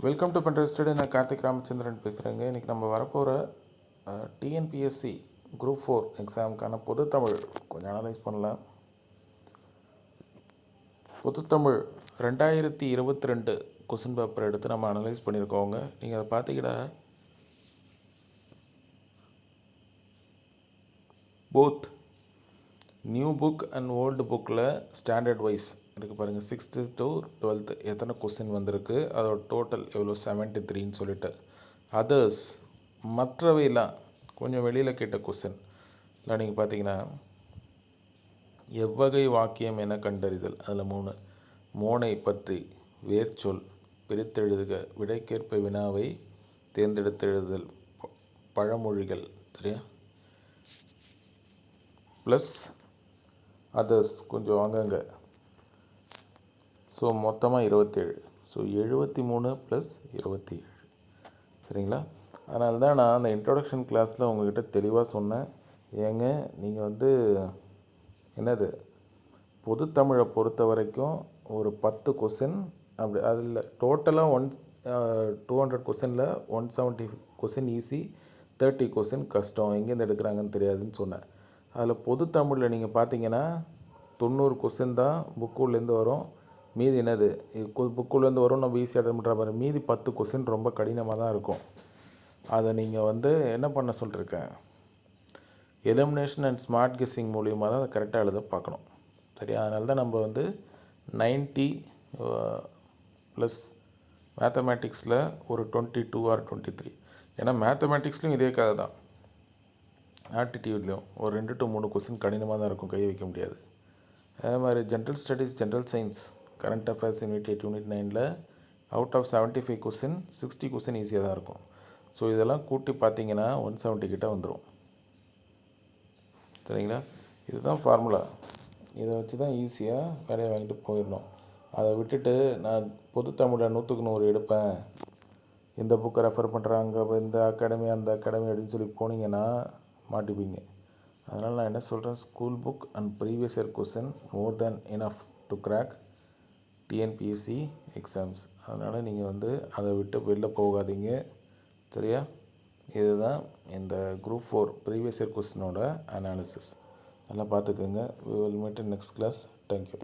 Welcome to பண்ட்ரெஸ்டட். நான் கார்த்திக் ராமச்சந்திரன் பேசுகிறேங்க. இன்றைக்கி நம்ம வரப்போகிற டிஎன்பிஎஸ்சி குரூப் 4 எக்ஸாமுக்கான பொதுத்தமிழ் கொஞ்சம் அனலைஸ் பண்ணலாம். பொதுத்தமிழ் 2022 கொஸ்டின் பேப்பர் எடுத்து நம்ம அனலைஸ் பண்ணியிருக்கோங்க. நீங்கள் அதை பார்த்தீங்கன்னா both new book and old புக்கில் ஸ்டாண்டர்ட் வைஸ் இருக்குது பாருங்கள். 6th to 12th எத்தனை கொஸ்டின் வந்திருக்கு, அதோட டோட்டல் எவ்வளோ 73ன்னு சொல்லிட்டு. அதர்ஸ் மற்றவையெல்லாம் கொஞ்சம் வெளியில் கேட்ட கொஸ்டின் இல்லை. நீங்கள் பார்த்தீங்கன்னா எவ்வகை வாக்கியம் என கண்டறிதல், அதில் 3. மோனை பற்றி வேர்ச்சொல் பிரித்தெழுதுக, விடைக்கேற்ப வினாவை தேர்ந்தெடுத்து எழுதுதல், பழமொழிகள் சரியா, ப்ளஸ் அதர்ஸ் கொஞ்சம் அங்கங்கே. ஸோ மொத்தமாக 27. ஸோ 73 + 27 சரிங்களா. அதனால தான் நான் அந்த இன்ட்ரொடக்ஷன் கிளாஸில் உங்கள்கிட்ட தெளிவாக சொன்னேன். ஏங்க நீங்கள் என்னது பொதுத்தமிழை பொறுத்த வரைக்கும் ஒரு 10 கொஸ்டின் அப்படி, அதில் டோட்டலாக 200 கொஸ்டினில் 170 கொஸ்டின் ஈஸி, 30 கொஸ்டின் கஷ்டம், எங்கேருந்து எடுக்கிறாங்கன்னு தெரியாதுன்னு சொன்னேன். அதில் பொதுத்தமிழில் நீங்கள் பார்த்தீங்கன்னா 90 கொஸ்டின் தான் புக்குள்ளேருந்து வரும். மீதி என்னது புக்குள்ளேருந்து வரும், நம்ம ஈஸியாக அட்டன் பண்ணுற மாதிரி. மீதி 10 கொஸ்டின் ரொம்ப கடினமாக தான் இருக்கும். அதை நீங்கள் என்ன பண்ண சொல்லியிருக்கேன், எலிமினேஷன் அண்ட் ஸ்மார்ட் கெஸ்ஸிங் மூலியமாக தான் அதை கரெக்டாக எழுத பார்க்கணும் சரியா. அதனால தான் நம்ம 90 ப்ளஸ் மேத்தமேட்டிக்ஸில் ஒரு 22 or 23. ஏன்னா மேத்தமேட்டிக்ஸ்லையும் இதே கதை தான். ஆப்டிடியூட்லேயும் ஒரு 2 to 3 கொஸ்டின் கடினமாக தான் இருக்கும், கை வைக்க முடியாது. அதே மாதிரி general studies, general science, current affairs unit 8, unit 9ல் அவுட் ஆஃப் 75 கொஸ்டின் 60 கொஸ்டின் ஈஸியாக தான் இருக்கும். ஸோ இதெல்லாம் கூட்டி பார்த்தீங்கன்னா 170 கிட்ட வந்துடும் சரிங்களா. இதுதான் ஃபார்முலா. இதை வச்சு தான் ஈஸியாக வேலையை வாங்கிட்டு போயிடணும். அதை விட்டுட்டு நான் பொதுத்தமிழை 100க்கு 100 எடுப்பேன், இந்த புக்கை ரெஃபர் பண்ணுறாங்க, இந்த அகாடமி அந்த அகாடமி அப்படின்னு சொல்லி போனீங்கன்னா மாட்டிப்பீங்க. அதனால் நான் என்ன சொல்கிறேன், school book and previous year question more than enough to crack TNPSC exams. அதனால் நீங்கள் அதை விட்டு வெளில போகாதீங்க சரியா. இதுதான் இந்த குரூப் 4 ப்ரீவியஸ் இயர் கொஸ்டினோட அனாலிசிஸ். நல்லா பார்த்துக்கோங்க. We will meet in next class. Thank you.